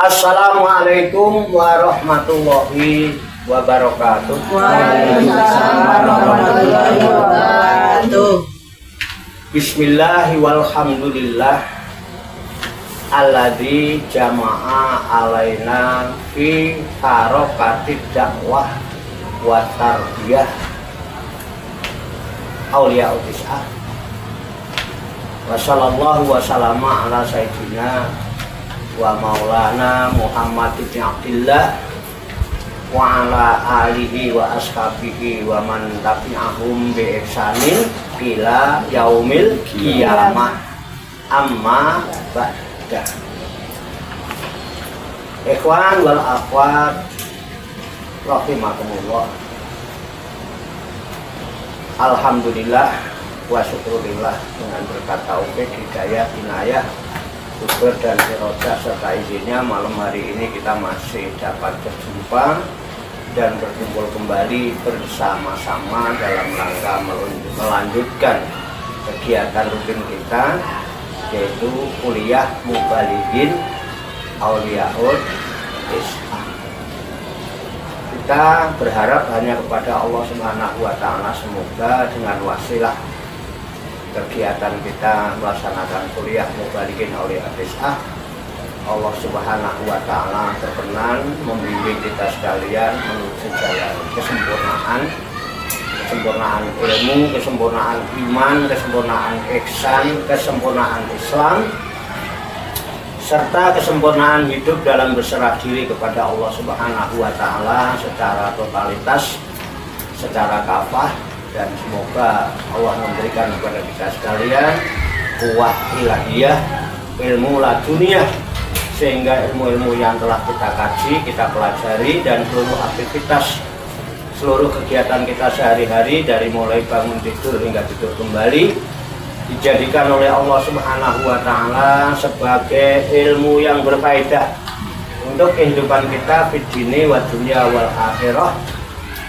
Assalamualaikum warahmatullahi wabarakatuh. Waalaikumsalam warahmatullahi wabarakatuh. Bismillahi walhamdulillah alladzi jama'a alaina fi harakatid dakwah wa tarbiyah auliya utisah. Wa sallallahu wa sallama ala sayyidina wa maulana Muhammad ibn Abdillah wa ala alihi wa ashabihi wa man tabi'ahum bi ihsanin ila yaumil qiyamah. Amma ba'da. Ikhwan wal akhwat rahimakumullah. Alhamdulillah wa syukurillah, dengan berkat taufik, hidayah, inayah, syukur dan irodah serta izinnya, malam hari ini kita masih dapat berjumpa dan berkumpul kembali bersama-sama dalam rangka melanjutkan kegiatan rutin kita, yaitu kuliah Mubalighin Auliyaul Islam. Kita berharap hanya kepada Allah Subhanahu wa Ta'ala, semoga dengan wasilah kegiatan kita melaksanakan kuliah Mubalighin Auliyaul Islam, Allah Subhanahu wa Ta'ala berkenan membimbing kita sekalian menuju jalan kesempurnaan ilmu, kesempurnaan iman, kesempurnaan ihsan, kesempurnaan Islam, serta kesempurnaan hidup dalam berserah diri kepada Allah Subhanahu wa Ta'ala secara totalitas, secara kafah. Dan semoga Allah memberikan kepada kita sekalian kuwah ilahiyah, ilmu laduniyah, sehingga ilmu-ilmu yang telah kita kaji, kita pelajari, dan seluruh aktivitas, seluruh kegiatan kita sehari-hari dari mulai bangun tidur hingga tidur kembali, dijadikan oleh Allah Subhanahu wa Ta'ala sebagai ilmu yang berfaedah untuk kehidupan kita fid dini wa dunya wal akhirah,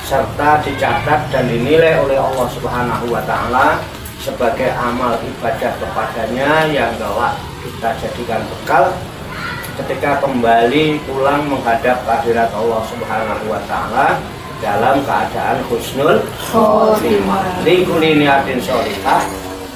serta dicatat dan dinilai oleh Allah Subhanahu wa Ta'ala sebagai amal ibadah kepadanya yang kelak kita jadikan bekal ketika kembali pulang menghadap kehadirat Allah Subhanahu wa Ta'ala dalam keadaan husnul khotimah li kulli niyatin sholihah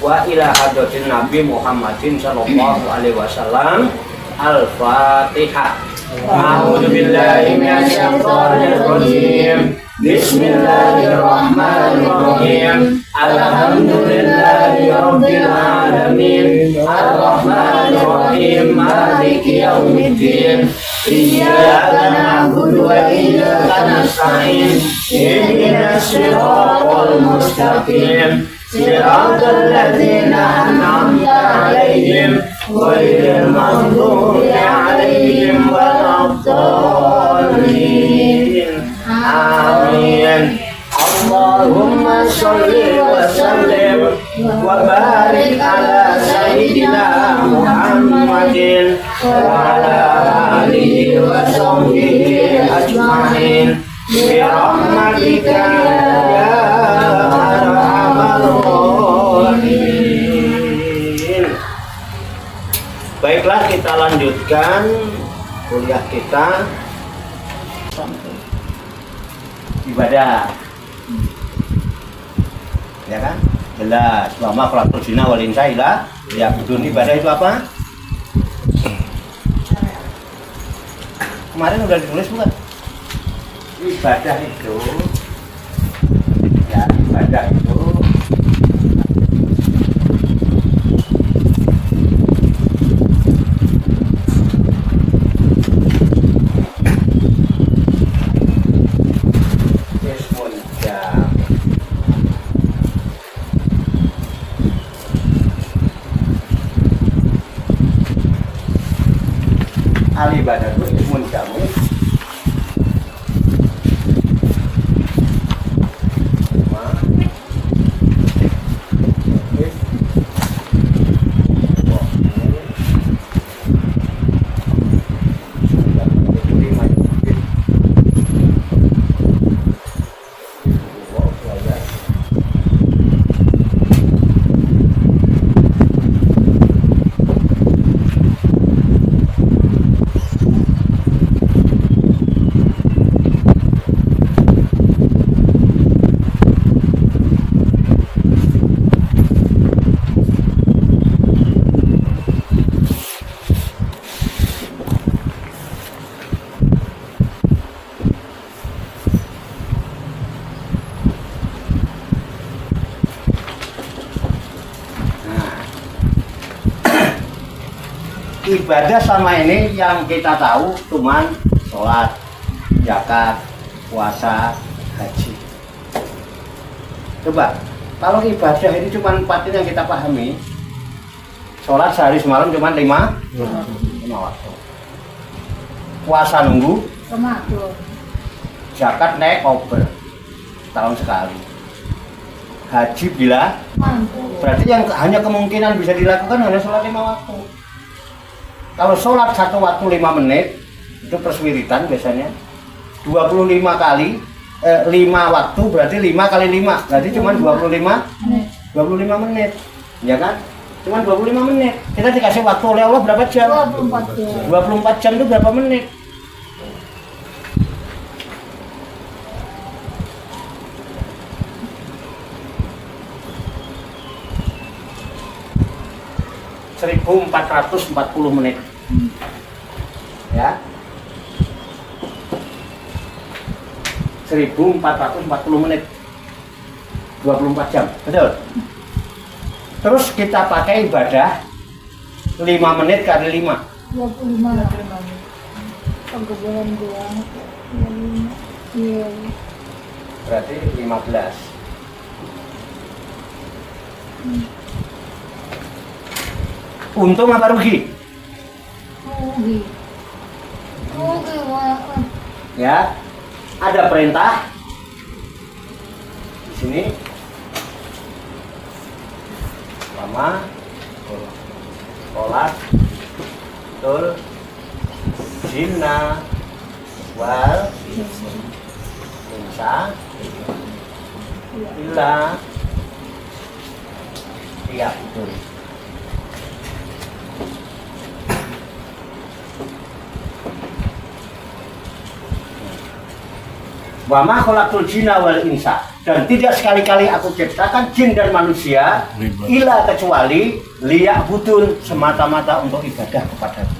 wa ila hadratin Nabi Muhammadin sallallahu alaihi wasallam. Al-Fatihah. A'udzu billahi minasyaitonir rajim. Bismillahirrahmanirrahim. Alhamdulillahi rabbil alamin. Arrahmanir rahim. Maliki yaumiddin. Iyyaka na'budu wa iyyaka nasta'in. Ihdinas siratal mustaqim. Siratal ladzina an'amta 'alaihim ghairil maghdubi 'alaihim waladdallin. Amin. Allahumma sholli wa sallim wa barik ala sayyidina Muhammadin wa ala alihi wa sahbihi ajma'in bi rahmatika ya arhamar rahimin. Baiklah, kita lanjutkan kuliah kita ibadah, ya kan? Jelas bahwa khalaqul jinna wal insa illa liya'budun. Ibadah itu apa? Kemarin udah ditulis bukan? Ibadah itu, ya, ibadah itu al-ibadah itu ismun jamu ibadah selama ini yang kita tahu cuman sholat, zakat, puasa, haji. Coba, kalau ibadah ini cuma 4 yang kita pahami, sholat sehari semalam cuma 5 waktu. Puasa nunggu, zakat naik over tahun sekali. Haji bila berarti yang hanya kemungkinan bisa dilakukan hanya sholat 5 waktu. Kalau sholat 1 waktu 5 menit itu perswiritan biasanya 25 kali 5 waktu berarti 5 kali 5 berarti cuma 25 menit ya kan, cuma 25 menit. Kita dikasih waktu oleh Allah berapa jam? 24 jam itu berapa menit? (1440 menit ya, 1440 menit 24 jam, betul? Terus kita pakai ibadah 5 menit kali 5 berarti 15. Untung apa rugi? Ya, ada perintah di sini. Pertama, sholat, betul, jinna, wal, insa, illa, iya betul. Wa ma khalaqtul jinna wal insa, dan tidak sekali-kali aku ciptakan jin dan manusia illa kecuali liya'budun, semata-mata untuk ibadah kepadaku.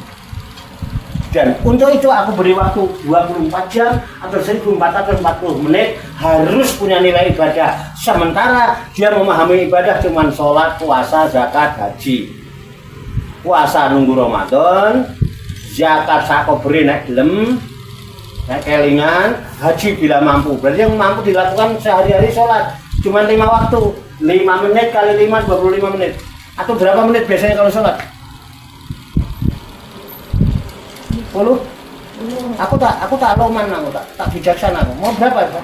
Dan untuk itu aku beri waktu 24 jam atau 1440 menit harus punya nilai ibadah. Sementara dia memahami ibadah cuma sholat, puasa, zakat, haji. Puasa nunggu Ramadan, zakat sako beri nek gelem, nek kelingan, haji bila mampu. Berarti yang mampu dilakukan sehari-hari sholat cuma 5 waktu, 5 menit kali 5 25 menit. Atau berapa menit biasanya kalau sholat? 10? Aku tak loman, aku tak bijaksana. Mau berapa?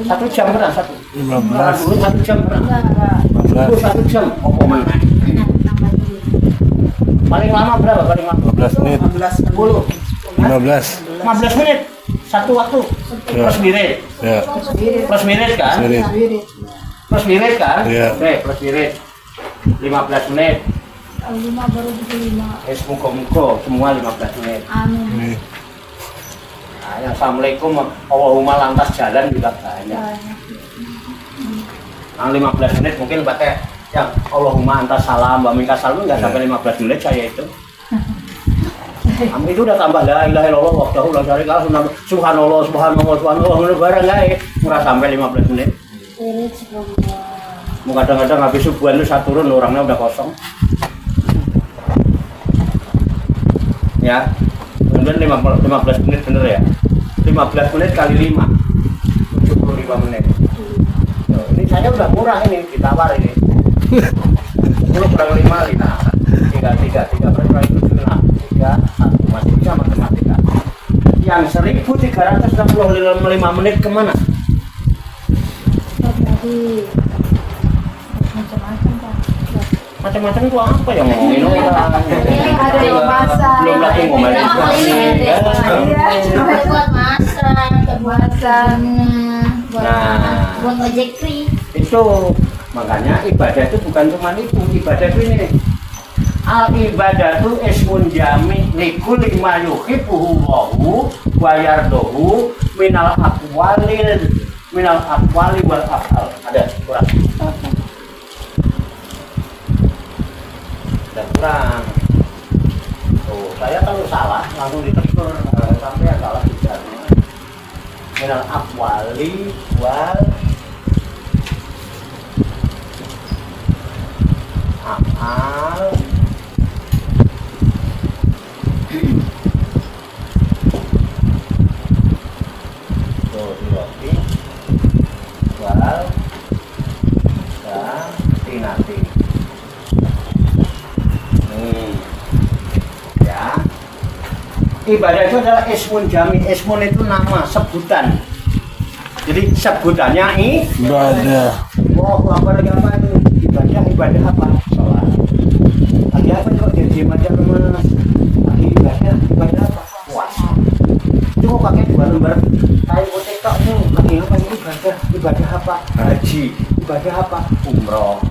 1 jam pernah? 1 jam pernah? 1 jam apa mana? Paling lama berapa? Paling lama? 15 menit. 10? 15 menit 1 waktu ya. Plus wirid Ya. Plus wirid kan? Plus wirid kan? Ya. Oke, plus wirid 15 menit. 5 baru 25. Muka-muka semua 15 menit. Amin. Nah, yang assalamualaikum Allahumma lantas jalan juga banyak. Nah, 15 menit mungkin pakai yang Allahumma antas salam wa minkas salam nggak sampai 15 menit saya itu. Itu udah tambah la ilaha illallah wahdahu la syarika lahu subhanallah barang gae ora sampai 15 menit. Mau kadang-kadang habis subuhan itu saya turun orangnya udah kosong. Ya. Kemudian 15 menit bener ya. 15 menit kali 5 75 menit. Ini saya udah murah ini ditawar ini. 10 kurang 5 3 berapa itu 6 3 1 masih bisa matematika. Yang 1365 menit kemana? Macam-macam itu apa yang ngomongin orang? Ada yang masak. Belum lagi ngomongin Buat masak, buat ngojek free. Itu makanya ibadah itu bukan cuma itu. Ibadah itu ini. Al ibadatu ismun jami likulli ma yuhibbuhu wa yardahu minal aqwali wal af'al. Ada kurang. Ada kurang. Tuh, saya kalau salah langsung ditegur sampai yang salah juga. Minal aqwali wal af'al ibadah itu adalah ismun jami. Ismun itu nama, sebutan. Jadi sebutannya Ibadah. Allahu Akbar apa itu? Ibadah apa? Sholat. Lagi apa kok jadi ibadah kemana? Lagi ibadah apa? Puasa. Itu kok pakai 2 lembar kain putih tok nih. Lagi apa ini ibadah apa? Haji. Ibadah apa? Umroh.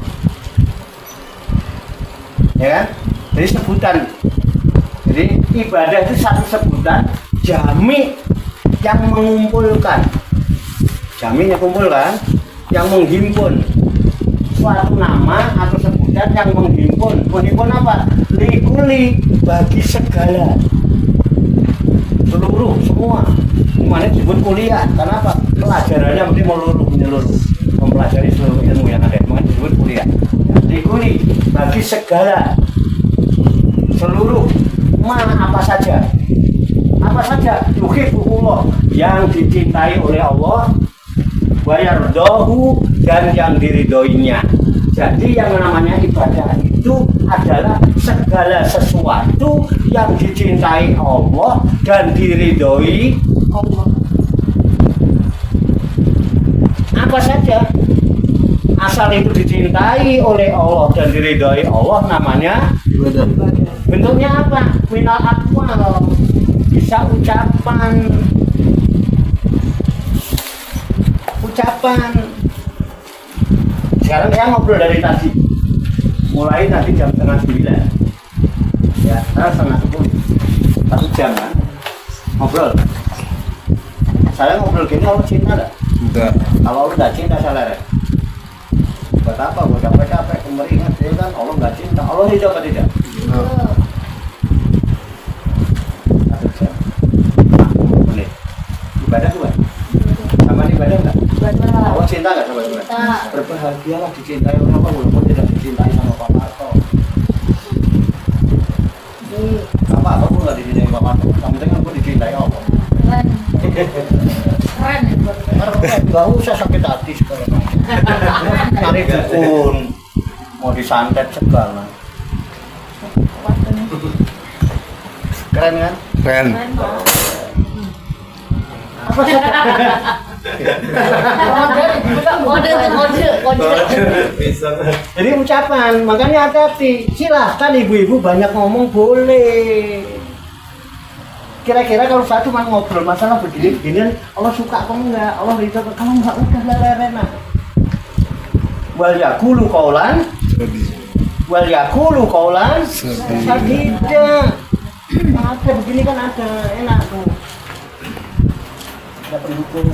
Ya kan? Jadi sebutan. Jadi ibadah itu satu sebutan jami yang mengumpulkan. Jami yang kumpulkan, yang menghimpun suatu nama atau sebutan yang menghimpun. Menghimpun apa? Likuli, bagi segala, seluruh, semua. Semuanya disebut kuliah. Karena apa? Pelajarannya mesti menyeluruh, mempelajari seluruh ilmu yang ada. Makanya disebut kuliah. Likuli, bagi segala, seluruh, apa saja. Apa saja? Yuhibbuhullah, yang dicintai oleh Allah, wayardohu, dan yang diridhoinya. Jadi yang namanya ibadah itu adalah segala sesuatu yang dicintai Allah dan diridhoi Allah. Apa saja asal itu dicintai oleh Allah dan diridhoi Allah namanya Ibadah. bentuknya apa? Minal aqwal, bisa ucapan. Sekarang saya ngobrol dari tadi, mulai tadi jam 8:30 ya, sekarang 9:30, 1 jam kan ngobrol. Saya ngobrol gini, Allah cinta nggak? Enggak. Kalau Allah nggak cinta, saya leren. Buat apa? Buat capek-capek kemeringat, ya kan? Allah nggak cinta. Allah hidup apa tidak? 1 jam 40 menit ibadah tuh kan? Sama ibadah nggak? Allah cinta nggak sama ibadah? Berbahagialah dicintai oleh Allah walaupun tidak dicintai sama Bapak atau apa pun nggak dicintai Bapak atau yang penting aku dicintai Allah. Keren. Nggak usah sakit hati sekarang. Cari dukun, mau disantet segala. Keren kan? Keren. Jadi ucapan, makanya hati-hati. Silahkan ibu-ibu banyak ngomong boleh. Kira-kira kalau saya cuma ngobrol masalah begini-beginian, Allah suka apa enggak? Allah ridho kalau enggak udah lerena. Wal yaqulu qaulan sadida. Ada begini kan ada, enak tuh. Ada pendukung.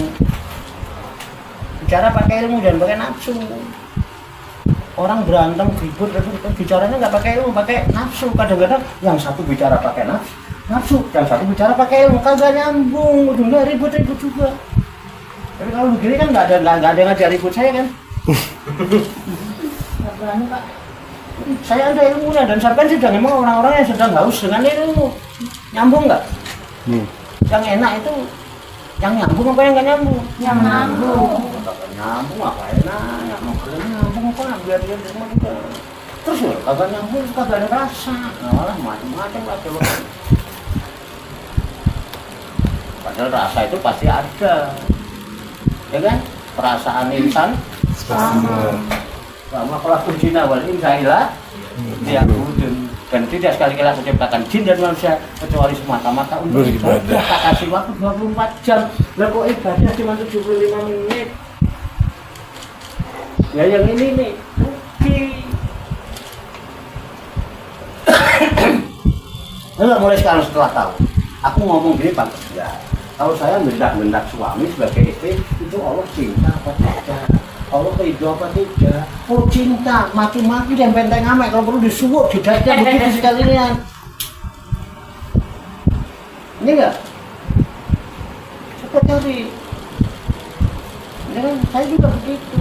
Bicara pakai ilmu dan pakai nafsu. Orang berantem ribut bicaranya nggak pakai ilmu, pakai nafsu. Kadang-kadang yang satu bicara pakai nafsu, yang satu bicara pakai ilmu, kagak nyambung, ujungnya ribut-ribut juga. Tapi kalau begini kan nggak ada yang ngajak ribut saya kan. Nggak berani, Pak. Saya ada ilmunya dan Sarpan sedang memang orang-orang yang sedang haus dengan ilmu. Nyambung nggak? Yang enak itu yang nyambung apa yang nggak nyambung? Yang nyambung. Kagak nyambung apa enak? Nyambung apa? Biar dia semua juga. Terus loh, kagak nyambung, kagak ada rasa. Malah macam-macam lah kalau. Padahal rasa itu pasti ada, ya kan? Perasaan insan sama kelakuan jin wal insailah yang wujud, dan tidak sekali-kali aku ciptakan jin dan manusia kecuali semata-mata untuk ibadah. Tak kasih waktu 24 jam. Lah kok ibadah cuma 75 menit? Ya yang ini nih, Enggak, mulai sekarang setelah tahu aku ngomong gini pantas ya. Kalau saya mendak suami sebagai istri, itu Allah cinta apa tidak? Allah ridho apa tidak? Oh cinta, maki-maki dan benteng amek, kalau perlu disuwuk, didaknya begitu sekalian. Ini enggak? Cepat cari. Ya kan, saya juga begitu.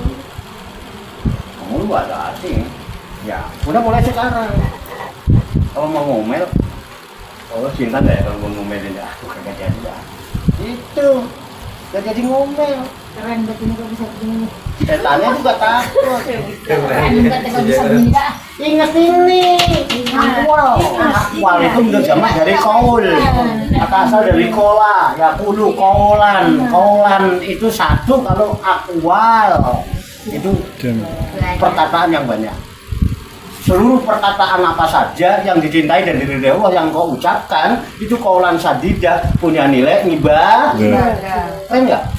Kamu lu ada asing. Ya, udah mulai sekarang. Kalau mau ngomel, Allah cinta nggak ya kalau mau ngomelin? Aku kagak jadi ya. Itu, gak jadi ngomel. Keren, begini kok bisa begini. Setannya juga takut. Keren, kok bisa begini, Kak. Ingat ini. Wow. Akwal itu untuk jamak dari kaul. Kata asal dari kola, ya kulu kaulan. Kaulan itu satu, kalau akwal itu perkataan yang banyak. Seluruh perkataan apa saja yang dicintai dan diridhai Allah yang kau ucapkan itu kaulan sadidah, punya nilai ibadah. Keren nggak?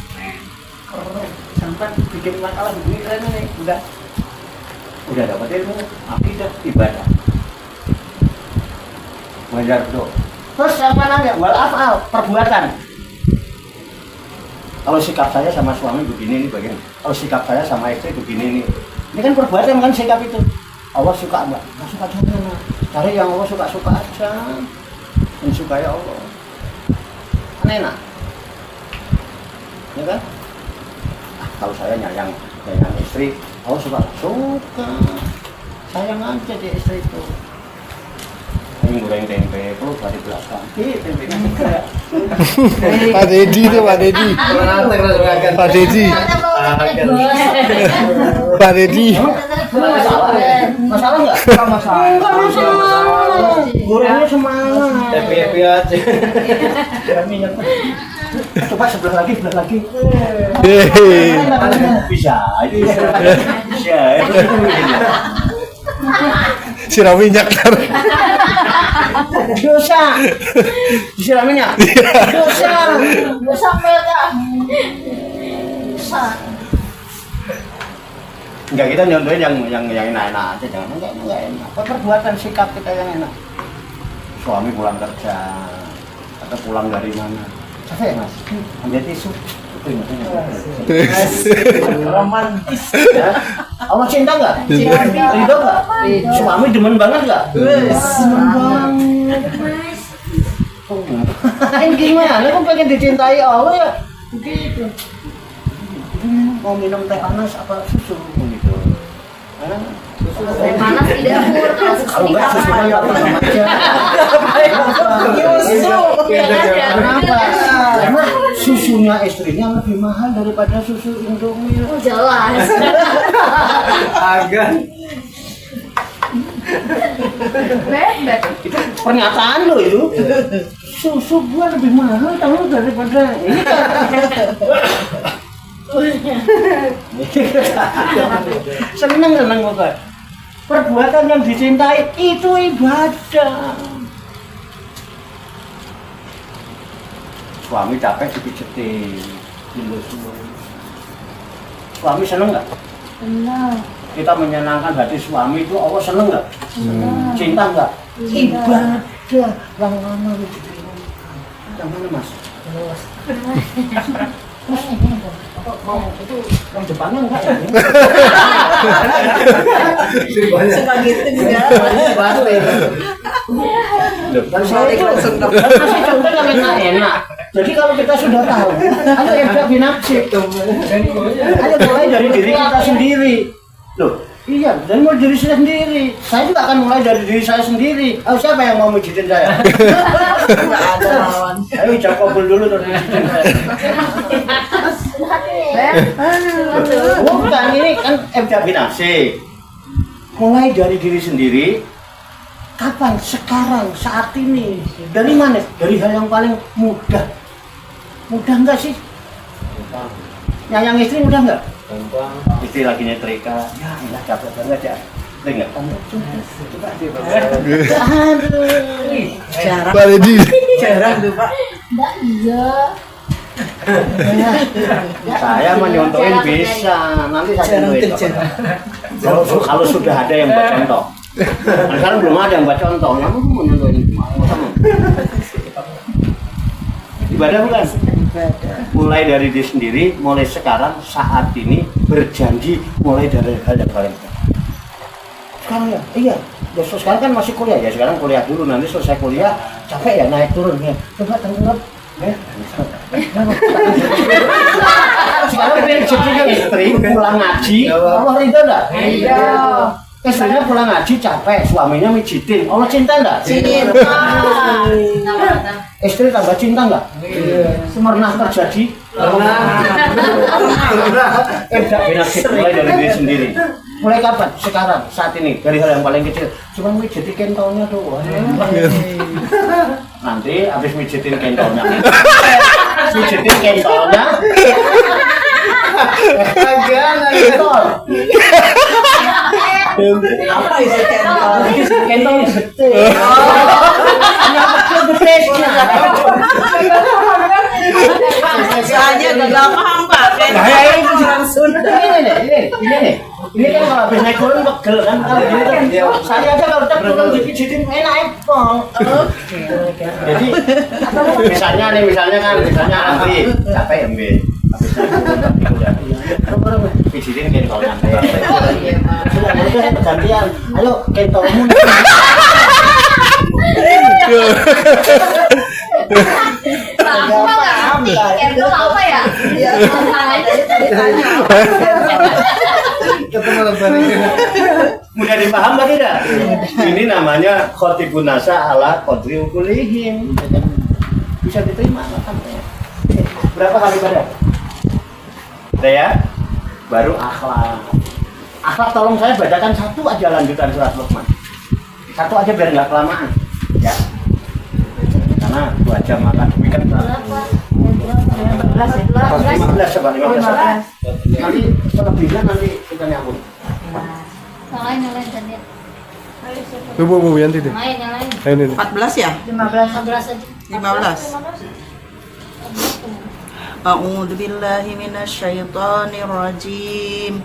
Sampai bikin makalah begini keren nih, udah dapat ilmu, akidah, ibadah. Wajar tuh. Terus yang mana ya? Wal afal, perbuatan. Kalau sikap saya sama suami begini nih bagian. Kalau sikap saya sama istri begini nih. Ini kan perbuatan kan sikap itu. Allah suka enggak? Enggak suka jangan. Cari yang Allah suka-suka aja. Yang suka ya Allah. Aneh nak. Ya kan? Kalau saya nyayang istri, Allah suka. Sayang aja di istri itu. Ini goreng tempe, perlu dari belakang. Tempenya juga. Pak Dedi itu Pak Dedi. Pak Dedi. Pak Dedi. Masalah nggak? Nggak masalah. Gorengnya semangat. Happy aja. Coba sebelah lagi. Bisa. Siram minyak tar. Dosa. Disiram minyak. Dosa merah. Enggak, kita nyontohin yang enak-enak aja, jangan enggak enak. Perbuatan sikap kita yang enak. Suami pulang kerja atau pulang dari mana? Capek ya, Mas? Ambil tisu. Itu romantis. Ya? Allah cinta enggak? Ridho enggak? Suami demen banget enggak? Demen banget. Ini gimana? Aku pengen dicintai Allah ya. Begitu. Mau minum teh panas apa susu gitu. Teh panas tidak mur Kalau enggak susu aja Kenapa? Karena susunya istrinya lebih mahal daripada susu Indomie. Oh, jelas. Agak. Itu pernyataan lo itu. Susu gua lebih mahal tahu daripada ini. Seneng pokoknya. Perbuatan yang dicintai itu ibadah. Suami capek dipijetin. Suami seneng nggak? Senang. Kita menyenangkan hati suami itu Allah seneng nggak? Cinta nggak? Ibadah. Yang mana itu? Yang mana Mas? Mau itu yang Jepangnya enggak ya? Suka gitu juga. Masih contoh yang enak. Jadi kalau kita sudah tahu, ayo ibda binafsi. Ayo mulai dari diri kita sendiri. Loh, iya, dan mulai dari saya sendiri. Saya juga akan mulai dari diri saya sendiri. Oh, siapa yang mau mijitin saya? Enggak ada lawan. Ayo ucap kabul dulu terus mijitin saya. Bukan, ini kan ibda binafsi. Mulai dari diri sendiri. Kapan? Sekarang, saat ini. Dari mana? Dari hal yang paling mudah. Mudah enggak sih? Nyayang istri mudah enggak? Istri lagi nyetrika. Ya, elah capek banget ya. Enggak kan? Coba aduh. Jarang. Pak Dedi. Jarang tuh, Pak. Enggak iya. Saya menyontohin bisa. Nanti saya contohin. Kalau sudah ada yang buat contoh. Sekarang belum ada yang buat contoh. Kamu menontonin gimana? Ibadah bukan? Mulai dari diri sendiri, mulai sekarang saat ini berjanji mulai dari hal yang paling sekarang ya, iya. Terus sekarang kan masih kuliah ya, sekarang kuliah dulu, nanti selesai kuliah capek ya naik turun ya. Coba tenggelam, ya. Sekarang rezekinya istri pulang ngaji, Allah ridho enggak? Iya. Istrinya pulang ngaji capek, suaminya mijitin, Allah cinta enggak? Cinta. Istri tambah cinta enggak? Pernah terjadi Tidak penyakit mulai dari diri sendiri. Mulai kapan? Sekarang, saat ini, dari hal yang paling kecil. Cuma mijitin kentolnya doang. Nanti habis mijitin kentolnya. Mijitin kentolnya. Kentol. Apa isi kentol? Kentol gede. Soalnya gak paham Pak. Ini Langsung. Ini kan kalau habis naik turun pegel kan. Kalau gini kan, saya aja kalau tak turun dipijitin enak pol. Jadi misalnya nanti capek ya Mbak. Habis naik turun udah pijitin kentol nanti. Sudah gantian. Ayo kentolmu. Kentol apa ya? Mudah dipaham tak tidak? Ini namanya khotibun nasa ala qadri ukulihim. Bisa diterima kan? Berapa kali pada? Udah ya? Baru akhlak. Akhlak tolong saya bacakan satu aja lanjutan surat Luqman. Satu aja biar nggak kelamaan. Ya. Karena 2 jam makan demi kan. 15 coba 15. Nanti selebihnya nanti kita nyambung. Nyalain kan ya. Bu Yanti deh. Nyalain. Ayo nih. 14 ya? 15 aja. 15. A'udzu billahi minasyaitonir rajim.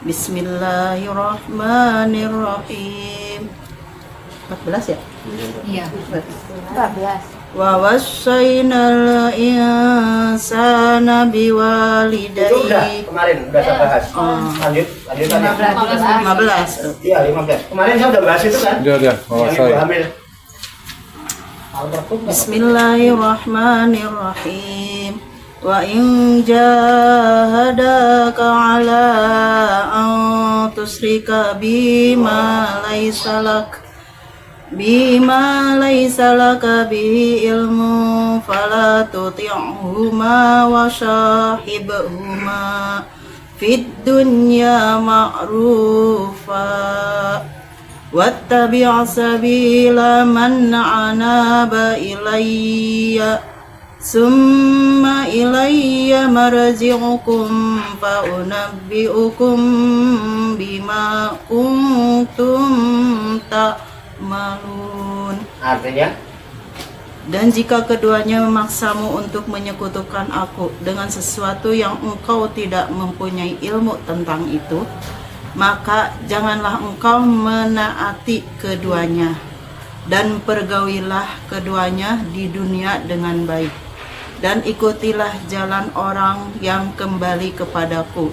Bismillahirrahmanirrahim. 14 ya? Iya. 14. Wa wassaynal insana Itu udah biwalidayhi. kemarin udah saya bahas. Lanjut tadi. 15. Iya 15. Kemarin saya udah bahas itu kan. Udah. Yang Selesai. ibu hamil. Bismillahirrahmanirrahim. Wa in jahadaka ala an tusrika bima laysa laka bihi ilmu fala tuti'huma wa shahibhuma fid dunya ma'rufa wattabi' sabila man anaba ilayya summa ilayya marji'ukum fa unabbi'ukum bima kuntum ta'malun. Artinya Dan jika keduanya memaksamu untuk menyekutukan aku dengan sesuatu yang engkau tidak mempunyai ilmu tentang itu, maka janganlah engkau menaati keduanya, dan pergaulilah keduanya di dunia dengan baik, dan ikutilah jalan orang yang kembali kepadaku,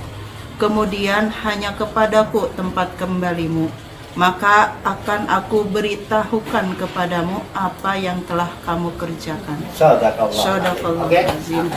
kemudian hanya kepadaku tempat kembalimu, maka akan aku beritahukan kepadamu apa yang telah kamu kerjakan. Shadaqallah. Oke. Azim.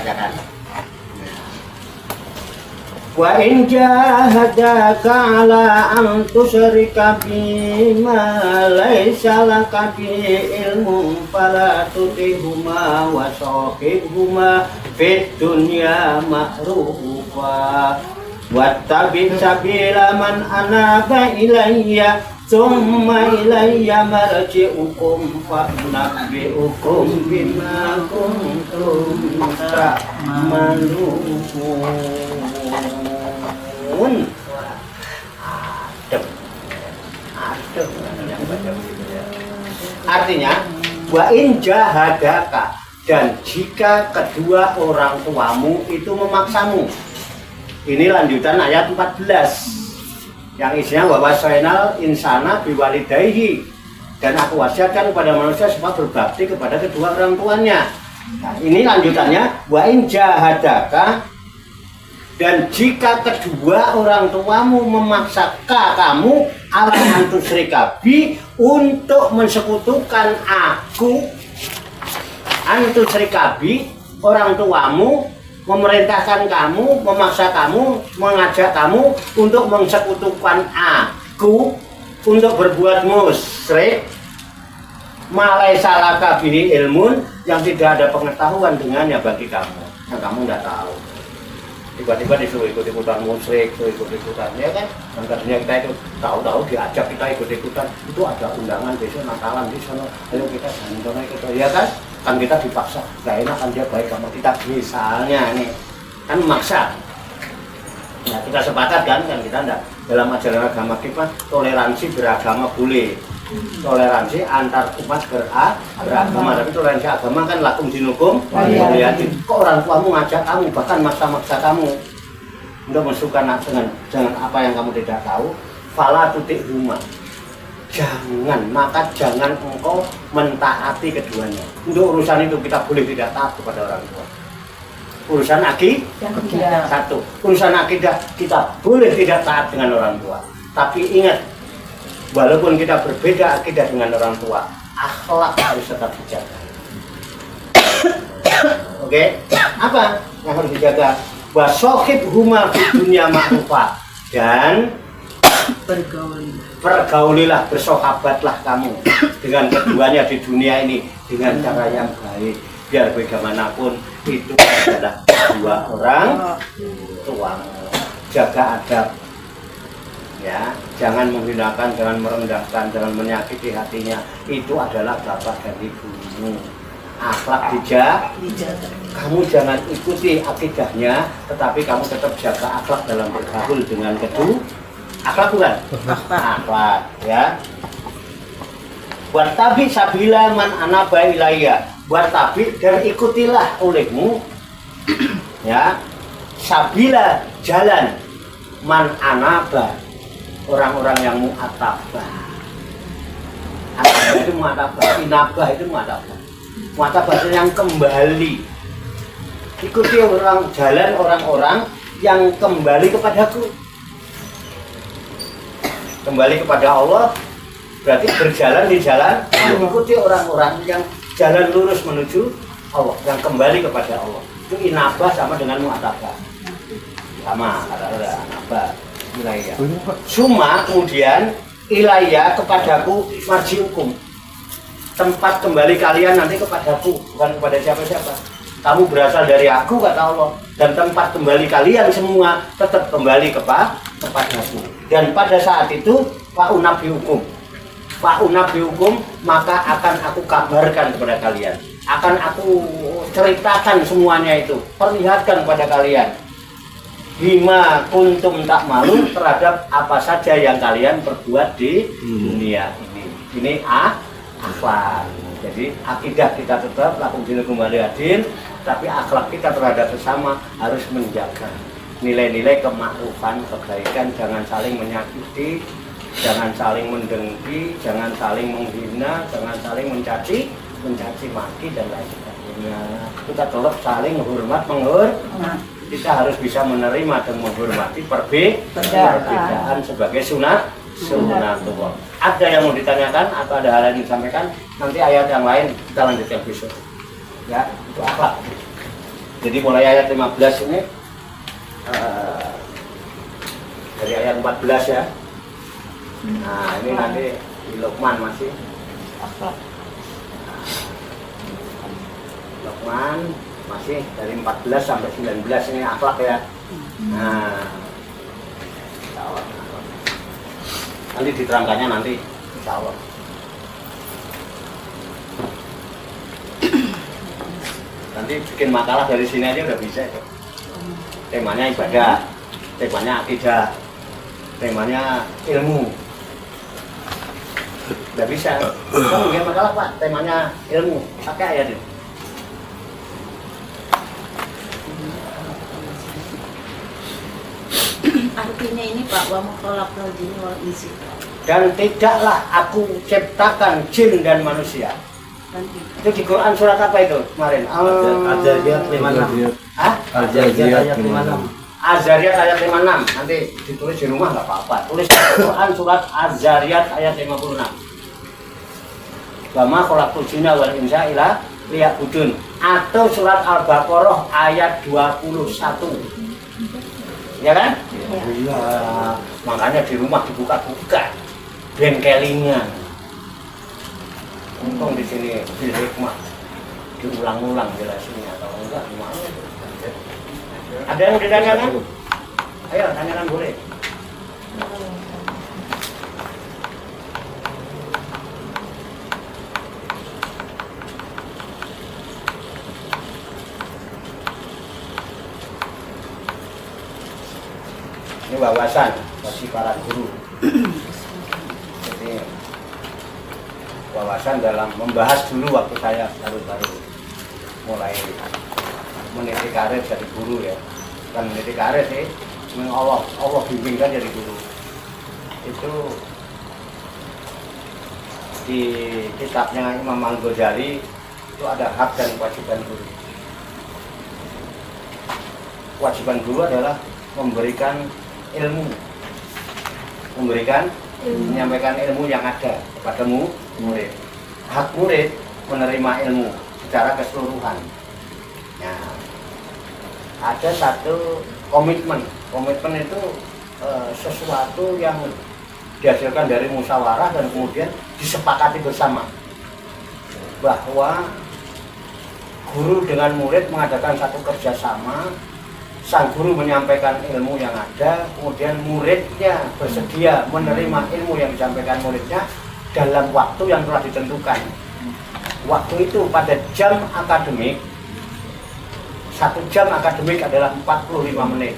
Wa in jahadaka ala an tusyrika bima laysa laka bihi ilmun fala tutihuma wa sahibhuma fid dunya ma'rufa wattabi' sabila man anaba ilayya summa ilayya marji'ukum fa unabbi'ukum bima kuntum ta'malun. Artinya wa in jahadaka, dan jika kedua orang tuamu itu memaksamu. Ini lanjutan ayat 14 yang isinya wa wasainal insana biwalidayhi, dan aku wasiatkan kepada manusia supaya berbakti kepada kedua orang tuanya. Nah, ini lanjutannya wa in jahadaka, dan jika kedua orang tuamu memaksa kamu ala antusyrikabi, untuk mensekutukan aku, antusyrikabi, orang tuamu memerintahkan kamu, memaksa kamu, mengajak kamu untuk mensekutukan aku, untuk berbuat musyrik, malaisa laka bihi ilmun, yang tidak ada pengetahuan dengannya bagi kamu. yang kamu nggak tahu. Tiba-tiba disuruh ikut-ikutan musrik, disuruh ikut-ikutan, ya kan? Dan tadinya kita itu tahu-tahu diajak kita ikut-ikutan, itu ada undangan besok Natalan di sana, ayo kita jangan ikut, ya kan? Kan kita dipaksa, gak enak kan dia baik sama kita, misalnya nih, kan memaksa. Nah kita sepakat kan kita enggak, dalam ajaran agama kita toleransi beragama boleh, toleransi antar umat beragama, tapi toleransi agama kan lakum dinukum waliyatin. Kok orang tuamu ngajak kamu, bahkan maksa-maksa kamu untuk mensukan dengan apa yang kamu tidak tahu, fala tutik rumah, jangan engkau mentaati keduanya. Untuk urusan itu kita boleh tidak taat kepada orang tua. Urusan akidah, satu. Urusan akidah kita boleh tidak taat dengan orang tua. Tapi ingat, walaupun kita berbeda akidah dengan orang tua, akhlak harus tetap dijaga. Oke? Apa yang harus dijaga? Wasohib huma fi dunya ma'rufah, dan pergaulilah, bersahabatlah kamu dengan keduanya di dunia ini dengan cara yang baik. Biar bagaimanapun itu adalah dua orang tua. Jaga adab, ya, jangan menghinakan, jangan merendahkan, jangan menyakiti hatinya. Itu adalah bapak dan ibumu. Akhlak dijaga. Kamu jangan ikuti akidahnya, tetapi kamu tetap jaga akhlak dalam bergaul dengan kedua. Akhlak bukan? Akhlak, ya. Buat tabi sabila man anaba ilayya, buat tabi dan ikutilah olehmu, ya, sabila jalan man anaba, orang-orang yang mu'atabah. Anaba itu mu'atabah, inabah itu mu'atabah. Mu'atabah itu yang kembali. Ikuti jalan orang-orang yang kembali kepadaku, kembali kepada Allah. Berarti berjalan di jalan, mengikuti orang-orang yang jalan lurus menuju Allah, yang kembali kepada Allah. Itu inabah sama dengan mu'atabah. Sama, kata-kata inabah, ilayya. Suma kemudian ilayya, kepadaku marji'ukum. Tempat kembali kalian nanti kepadaku, bukan kepada siapa-siapa. Kamu berasal dari aku, kata Allah. Dan tempat kembali kalian semua tetap kembali kepadaku. Dan pada saat itu, Pak Unabi hukum, maka akan aku kabarkan kepada kalian, akan aku ceritakan semuanya itu, perlihatkan kepada kalian bima kuntum tak malu, terhadap apa saja yang kalian perbuat di dunia ini. Ini akhlak. Jadi akidah kita tetap lakum dinukum waliyadin, tapi akhlak kita terhadap sesama harus menjaga nilai-nilai kemakrufan, kebaikan, jangan saling menyakiti, jangan saling mendengki, jangan saling menghina, jangan saling mencaci maki dan lain sebagainya. Kita tetap saling hormat, kita harus bisa menerima dan menghormati perbedaan sebagai sunatullah. Ada yang mau ditanyakan atau ada hal yang disampaikan? Nanti ayat yang lain kita lanjutkan besok. Ya, itu akhlak. Jadi mulai ayat 15 ini dari ayat 14 ya. Nah ini nanti di Luqman masih Luqman masih dari 14 sampai 19 ini akhlak ya. Nah nanti diterangkannya nanti insya Allah. Nanti bikin makalah dari sini aja udah bisa itu. Temanya ibadah, temanya akidah, temanya ilmu. Udah bisa. Kamu bikin makalah Pak, temanya ilmu, pakai ayat itu. Artinya ini Pak, wa mukhalaqal jinni wal insi. Dan tidaklah aku ciptakan jin dan manusia. Itu di Quran surat apa itu kemarin? Al-Zariyat 56. Al-Zariyat ayat 56. Az-Zariyat ayat 56. Nanti ditulis di rumah nggak apa-apa. Tulis Quran surat Az-Zariyat ayat 56. Wa ma khalaqtul jinna wal insa illa liya'budun. Atau surat Al-Baqarah ayat 21. Ya kan? Iya. Makanya di rumah dibuka-buka bengkelingan. Untung di sini di hikmah diulang-ulang jelasinnya, kalau enggak gimana? Ada yang ditanyakan? Ayo, tanyakan boleh. Ini wawasan bagi para guru. Jadi wawasan dalam membahas dulu waktu saya baru-baru mulai meniti karir jadi guru ya. Kan meniti karir sih, Allah bimbingkan jadi guru. Itu di kitabnya Imam Al-Ghazali itu ada hak dan kewajiban guru. Kewajiban guru adalah memberikan ilmu, menyampaikan ilmu yang ada kepada murid. Hak murid menerima ilmu secara keseluruhan. Nah, ada satu komitmen itu sesuatu yang dihasilkan dari musyawarah dan kemudian disepakati bersama bahwa guru dengan murid mengadakan satu kerjasama. Sang guru menyampaikan ilmu yang ada, kemudian muridnya bersedia menerima ilmu yang disampaikan muridnya dalam waktu yang telah ditentukan. Waktu itu pada jam akademik, 1 jam akademik adalah 45 menit.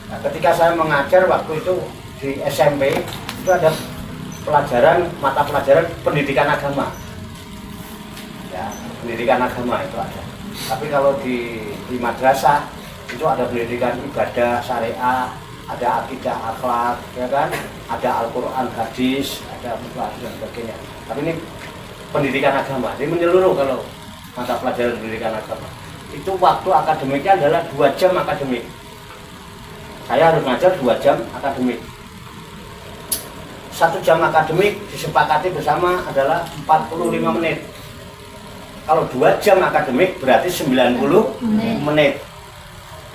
Nah, ketika saya mengajar waktu itu di SMP, itu ada mata pelajaran pendidikan agama. Ya, pendidikan agama itu ada. Tapi kalau di madrasah itu ada pendidikan ibadah syariah, ada akidah akhlak, ya kan, ada Al-Quran hadis, ada dan sebagainya. Tapi ini pendidikan agama, jadi menyeluruh kalau mata pelajaran pendidikan agama. Itu waktu akademiknya adalah 2 jam akademik. Saya harus ngajar 2 jam akademik. 1 jam akademik disepakati bersama adalah 45 menit. Kalau 2 jam akademik berarti 90 menit.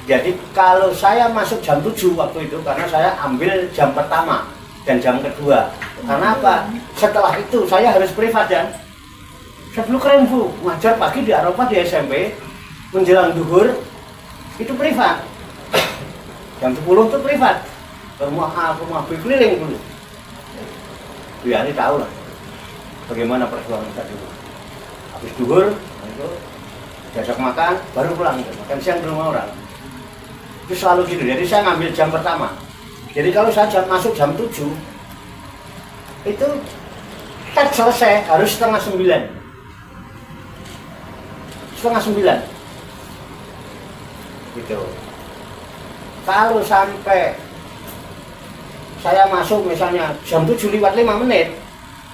Jadi kalau saya masuk jam 7 waktu itu, karena saya ambil jam pertama dan jam kedua. Karena apa? Setelah itu saya harus privat dan saya dulu keren Bu, ngajar pagi di Arafah di SMP, menjelang duhur itu privat. Jam 10 itu privat. Rumah A, rumah B keliling dulu. Ya, ini tahu lah bagaimana perjuangan saya dulu. Habis duhur, itu diajak makan, baru pulang. Makan siang di rumah orang. Itu selalu gitu, jadi saya ngambil jam pertama. Jadi kalau saya masuk jam 7 itu tes selesai harus setengah 9. Setengah 9 gitu. Kalau sampai saya masuk misalnya jam 7 lewat 5 menit,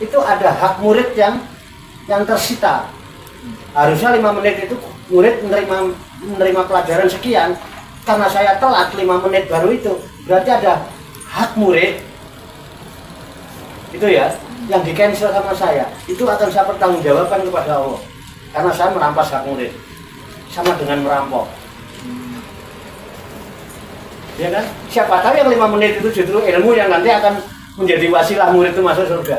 itu ada hak murid yang tersita. Harusnya 5 menit itu murid menerima pelajaran sekian. Karena saya telat 5 menit baru itu, berarti ada hak murid itu ya, yang di cancel sama saya. Itu akan saya pertanggungjawabkan kepada Allah, karena saya merampas hak murid, sama dengan merampok. Ya kan? Siapa tahu yang 5 menit itu justru ilmu yang nanti akan menjadi wasilah murid itu masuk surga.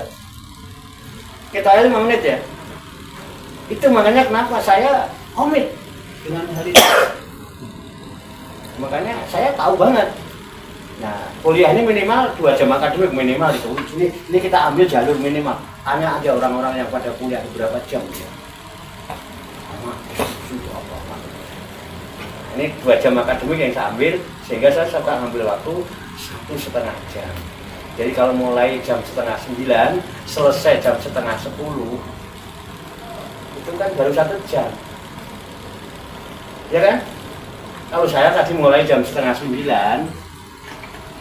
Kita aja 5 menit ya. Itu makanya kenapa saya komit dengan hal itu. Makanya saya tahu banget. Nah, kuliah ini minimal 2 jam akademik minimal itu. Ini kita ambil jalur minimal. Tanya aja orang-orang yang pada kuliah berapa jam ya. Ini 2 jam akademik yang saya ambil, sehingga saya suka ambil waktu 1,5 jam. Jadi kalau mulai jam 8:30, selesai jam 9:30, itu kan baru 1 jam. Ya kan? Kalau saya tadi mulai jam 8:30,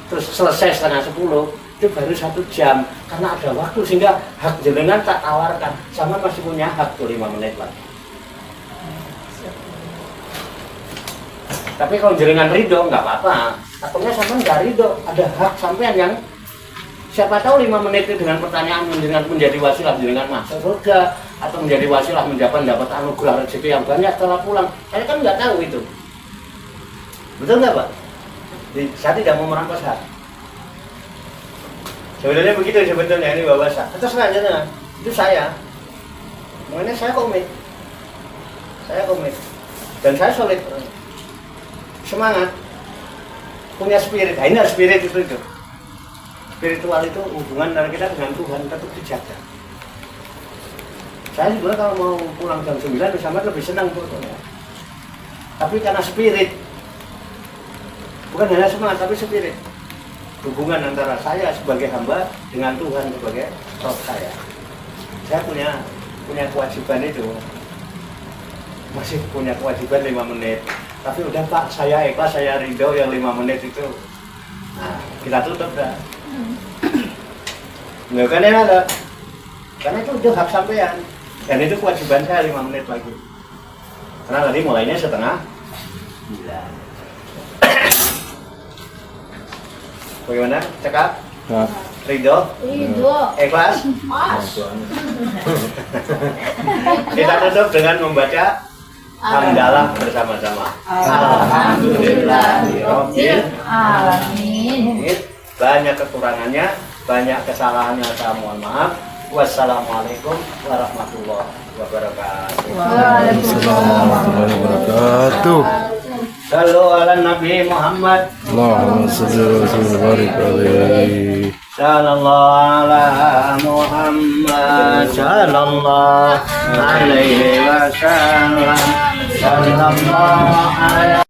terus selesai 9:30, itu baru 1 jam. Karena ada waktu, sehingga hak jenengan tak tawarkan. Sama masih punya hak tuh 5 menit lagi. Tapi kalau jenengan ridho, nggak apa-apa. Ataunya sama nggak ridho, ada hak sampean yang siapa tahu 5 menit itu dengan pertanyaan jenengan menjadi wasilah jenengan masuk surga, atau menjadi wasilah dapat anugerah rezeki yang banyak setelah pulang. Saya kan nggak tahu itu. Betul nggak Pak? Saya tidak mau merampas hak. Sebenarnya begitu sebetulnya, ini wawasan. Terus selanjutnya, itu saya. Makanya saya komit. Dan saya solid. Semangat. punya spirit. Nah, ini spirit itu. Spiritual itu hubungan antara kita dengan Tuhan tetap dijaga. Saya juga kalau mau pulang jam 9 bersama lebih senang sebetulnya. Tapi karena spirit, bukan hanya semangat tapi spirit. Hubungan antara saya sebagai hamba dengan Tuhan sebagai Roh saya. Saya punya kewajiban itu. Masih punya kewajiban 5 menit. Tapi udah Pak, saya ikhlas, saya ridho yang 5 menit itu. Nah, kita tutup dah. Nggak kan ya ada. Karena itu udah hak sampean. Dan itu kewajiban saya 5 menit lagi. Karena tadi mulainya 8:30. Bagaimana? Cekap? Ya. Ridho? Ridho. Ikhlas? Kita tutup dengan membaca hamdalah bersama-sama. Alhamdulillahirabbil Amin. Banyak kekurangannya, banyak kesalahannya, saya mohon maaf. Wassalamualaikum warahmatullahi wabarakatuh. Assalamualaikum warahmatullahi wabarakatuh. Sallu ala Nabi Muhammad. Allahumma shalli wa sallim wa barik alaihi. Sallallahu ala Muhammad. Sallallahu alaihi wasallam. Sallallahu ala